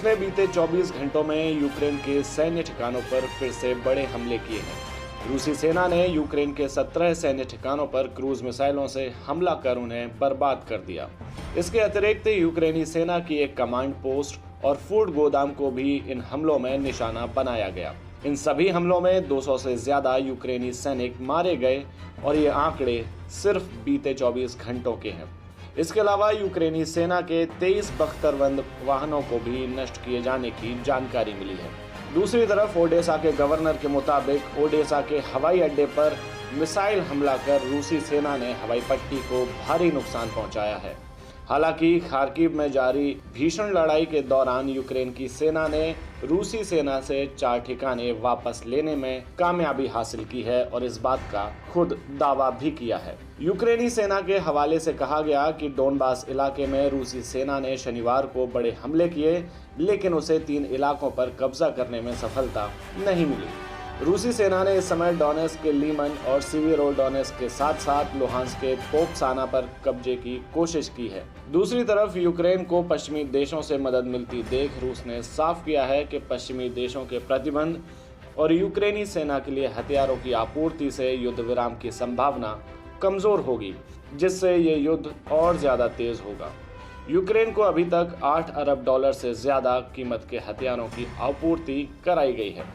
रूस ने बीते 24 घंटों में यूक्रेन के सैन्य ठिकानों पर फिर से बड़े हमले किए हैं। रूसी सेना ने यूक्रेन के 17 सैन्य ठिकानों पर क्रूज मिसाइलों से हमला कर उन्हें बर्बाद कर दिया। इसके अतिरिक्त यूक्रेनी सेना की एक कमांड पोस्ट और फूड गोदाम को भी इन हमलों में निशाना बनाया गया। इन सभी हमलों में 200 से ज्यादा यूक्रेनी सैनिक मारे गए और ये आंकड़े सिर्फ बीते 24 घंटों के हैं। इसके अलावा यूक्रेनी सेना के 23 बख्तरबंद वाहनों को भी नष्ट किए जाने की जानकारी मिली है। दूसरी तरफ ओडेसा के गवर्नर के मुताबिक ओडेसा के हवाई अड्डे पर मिसाइल हमला कर रूसी सेना ने हवाई पट्टी को भारी नुकसान पहुंचाया है। हालांकि खार्किव में जारी भीषण लड़ाई के दौरान यूक्रेन की सेना ने रूसी सेना से 4 ठिकाने वापस लेने में कामयाबी हासिल की है और इस बात का खुद दावा भी किया है। यूक्रेनी सेना के हवाले से कहा गया कि डोनबास इलाके में रूसी सेना ने शनिवार को बड़े हमले किए, लेकिन उसे 3 इलाकों पर कब्जा करने में सफलता नहीं मिली। रूसी सेना ने इस समय डोनेट्स्क के लीमन और सीवेरोडोनेट्स्क के साथ साथ लुहांस्क के पोपसाना पर कब्जे की कोशिश की है। दूसरी तरफ यूक्रेन को पश्चिमी देशों से मदद मिलती देख रूस ने साफ किया है कि पश्चिमी देशों के प्रतिबंध और यूक्रेनी सेना के लिए हथियारों की आपूर्ति से युद्ध विराम की संभावना कमजोर होगी, जिससे ये युद्ध और ज्यादा तेज होगा। यूक्रेन को अभी तक $8 अरब से ज्यादा कीमत के हथियारों की आपूर्ति कराई गई है।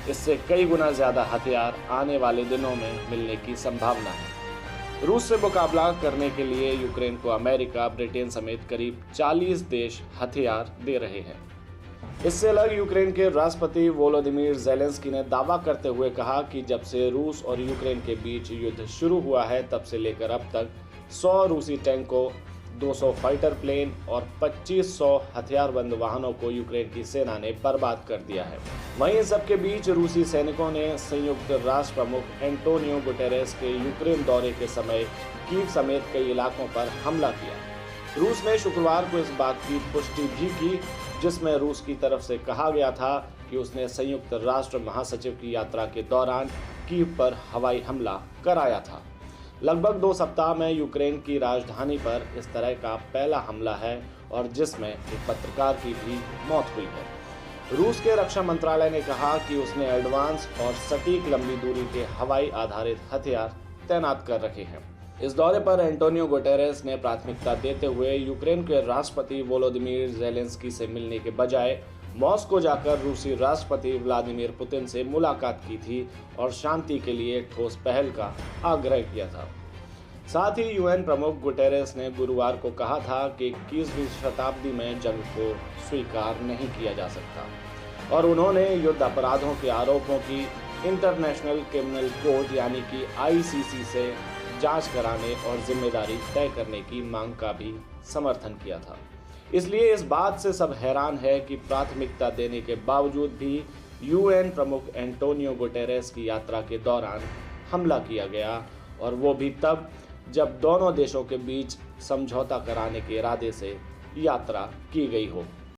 इससे कई गुना ज्यादा हथियार आने वाले दिनों में मिलने की संभावना है। रूस से मुकाबला करने के लिए यूक्रेन को अमेरिका, ब्रिटेन समेत करीब 40 देश हथियार दे रहे हैं। इससे अलग यूक्रेन के राष्ट्रपति वोलोदिमीर ज़ेलेंस्की ने दावा करते हुए कहा कि जब से रूस और यूक्रेन के बीच युद्ध शुरू हुआ है तब से लेकर अब तक 100 रूसी टैंकों, 200 फाइटर प्लेन और 2500 हथियारबंद वाहनों को यूक्रेन की सेना ने बर्बाद कर दिया है। वहीं इन सबके बीच रूसी सैनिकों ने संयुक्त राष्ट्र प्रमुख एंटोनियो गुटेरेस के यूक्रेन दौरे के समय कीव समेत कई इलाकों पर हमला किया। रूस ने शुक्रवार को इस बात की पुष्टि भी की, जिसमें रूस की तरफ से कहा गया था कि उसने संयुक्त राष्ट्र महासचिव की यात्रा के दौरान कीव पर हवाई हमला कराया था। लगभग 2 सप्ताह में यूक्रेन की राजधानी पर इस तरह का पहला हमला है और जिसमें एक पत्रकार की भी मौत हुई है। रूस के रक्षा मंत्रालय ने कहा कि उसने एडवांस और सटीक लंबी दूरी के हवाई आधारित हथियार तैनात कर रखे हैं। इस दौरे पर एंटोनियो गुटेरेस ने प्राथमिकता देते हुए यूक्रेन के राष्ट्रपति वोलोदिमीर ज़ेलेंस्की से मिलने के बजाय मॉस्को जाकर रूसी राष्ट्रपति व्लादिमीर पुतिन से मुलाकात की थी और शांति के लिए ठोस पहल का आग्रह किया था। साथ ही यूएन प्रमुख गुटेरेस ने गुरुवार को कहा था कि 21वीं शताब्दी में जंग को स्वीकार नहीं किया जा सकता और उन्होंने युद्ध अपराधों के आरोपों की इंटरनेशनल क्रिमिनल कोर्ट यानी कि ICC से जांच कराने और जिम्मेदारी तय करने की मांग का भी समर्थन किया था। इसलिए इस बात से सब हैरान है कि प्राथमिकता देने के बावजूद भी यूएन प्रमुख एंटोनियो गुटेरेस की यात्रा के दौरान हमला किया गया, और वो भी तब जब दोनों देशों के बीच समझौता कराने के इरादे से यात्रा की गई हो।